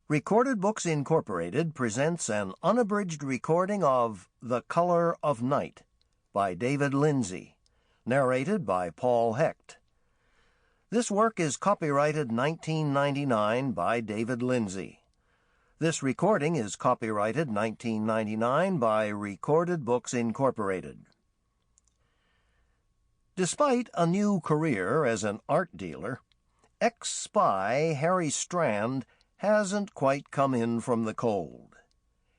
Recorded Books Incorporated presents an unabridged recording of The Color of Night by David Lindsey, narrated by Paul Hecht. This work is copyrighted 1999 by David Lindsey. This recording is copyrighted 1999 by Recorded Books Incorporated. Despite a new career as an art dealer, ex-spy Harry Strand hasn't quite come in from the cold.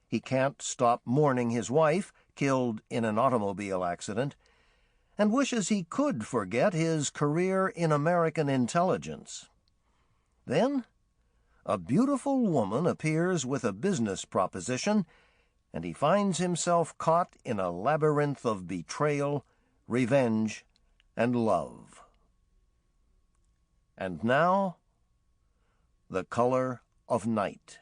He can't stop mourning his wife, killed in an automobile accident, and wishes he could forget his career in American intelligence. Then, a beautiful woman appears with a business proposition, and he finds himself caught in a labyrinth of betrayal, revenge, and love. And now, The Color of Night.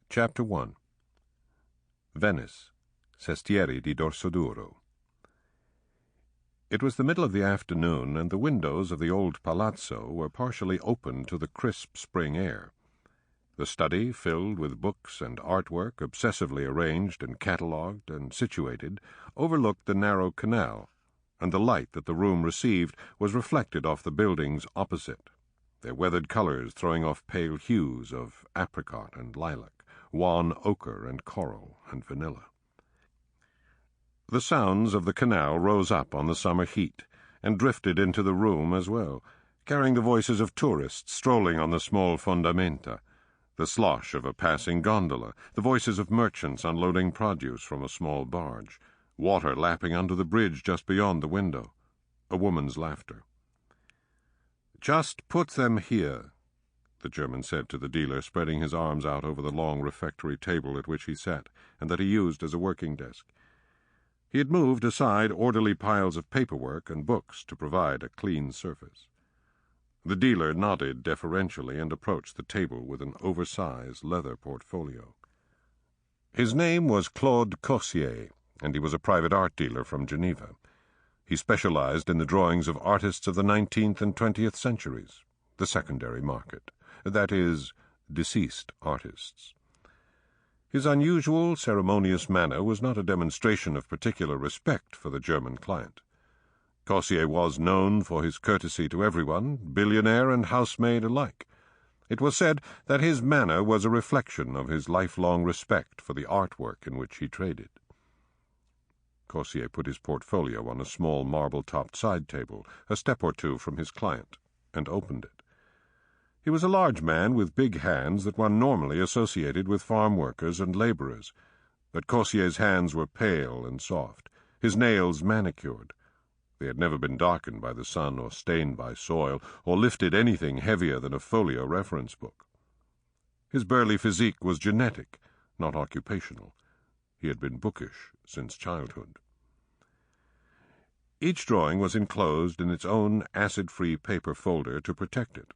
Chapter 1. Venice, Sestieri di Dorsoduro. It was the middle of the afternoon, and the windows of the old palazzo were partially open to the crisp spring air. The study, filled with books and artwork obsessively arranged and catalogued and situated, overlooked the narrow canal, and the light that the room received was reflected off the buildings opposite, their weathered colors throwing off pale hues of apricot and lilac, wan ochre and coral and vanilla. The sounds of the canal rose up on the summer heat and drifted into the room as well, carrying the voices of tourists strolling on the small fondamenta, the slosh of a passing gondola, the voices of merchants unloading produce from a small barge, water lapping under the bridge just beyond the window, a woman's laughter. "Just put them here," the German said to the dealer, spreading his arms out over the long refectory table at which he sat, and that he used as a working desk. He had moved aside orderly piles of paperwork and books to provide a clean surface. The dealer nodded deferentially and approached the table with an oversized leather portfolio. His name was Claude Cossier, and he was a private art dealer from Geneva. He specialized in the drawings of artists of the 19th and 20th centuries, the secondary market, that is, deceased artists. His unusual, ceremonious manner was not a demonstration of particular respect for the German client. Cossier was known for his courtesy to everyone, billionaire and housemaid alike. It was said that his manner was a reflection of his lifelong respect for the artwork in which he traded. Cossier put his portfolio on a small marble-topped side table, a step or two from his client, and opened it. He was a large man with big hands that one normally associated with farm workers and laborers, but Cossier's hands were pale and soft, his nails manicured. They had never been darkened by the sun or stained by soil, or lifted anything heavier than a folio reference book. His burly physique was genetic, not occupational. He had been bookish since childhood. Each drawing was enclosed in its own acid-free paper folder to protect it.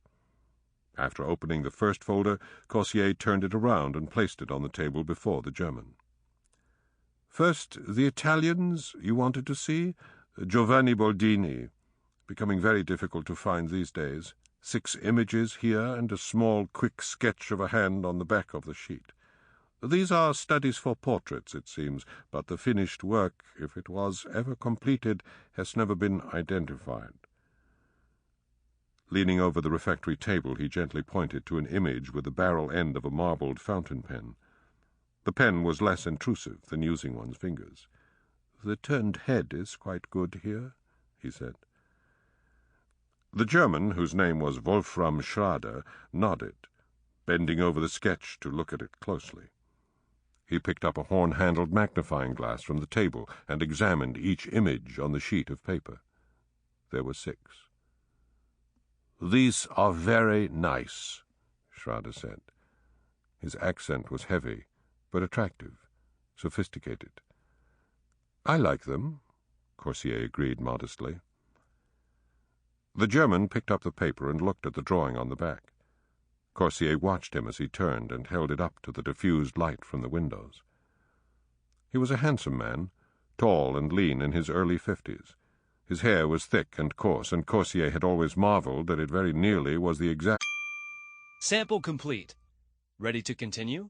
After opening the first folder, Cossier turned it around and placed it on the table before the German. "First, the Italians you wanted to see? Giovanni Boldini, becoming very difficult to find these days. 6 images here and a small, quick sketch of a hand on the back of the sheet. These are studies for portraits, it seems, but the finished work, if it was ever completed, has never been identified." Leaning over the refectory table, he gently pointed to an image with the barrel end of a marbled fountain pen. The pen was less intrusive than using one's fingers. "The turned head is quite good here," he said. The German, whose name was Wolfram Schrade, nodded, bending over the sketch to look at it closely. He picked up a horn-handled magnifying glass from the table and examined each image on the sheet of paper. There were 6. "These are very nice," Schrade said. His accent was heavy, but attractive, sophisticated. "I like them," Cossier agreed modestly. The German picked up the paper and looked at the drawing on the back. Cossier watched him as he turned and held it up to the diffused light from the windows. He was a handsome man, tall and lean in his early 50s. His hair was thick and coarse, and Cossier had always marveled that it very nearly was the exact Sample complete. Ready to continue?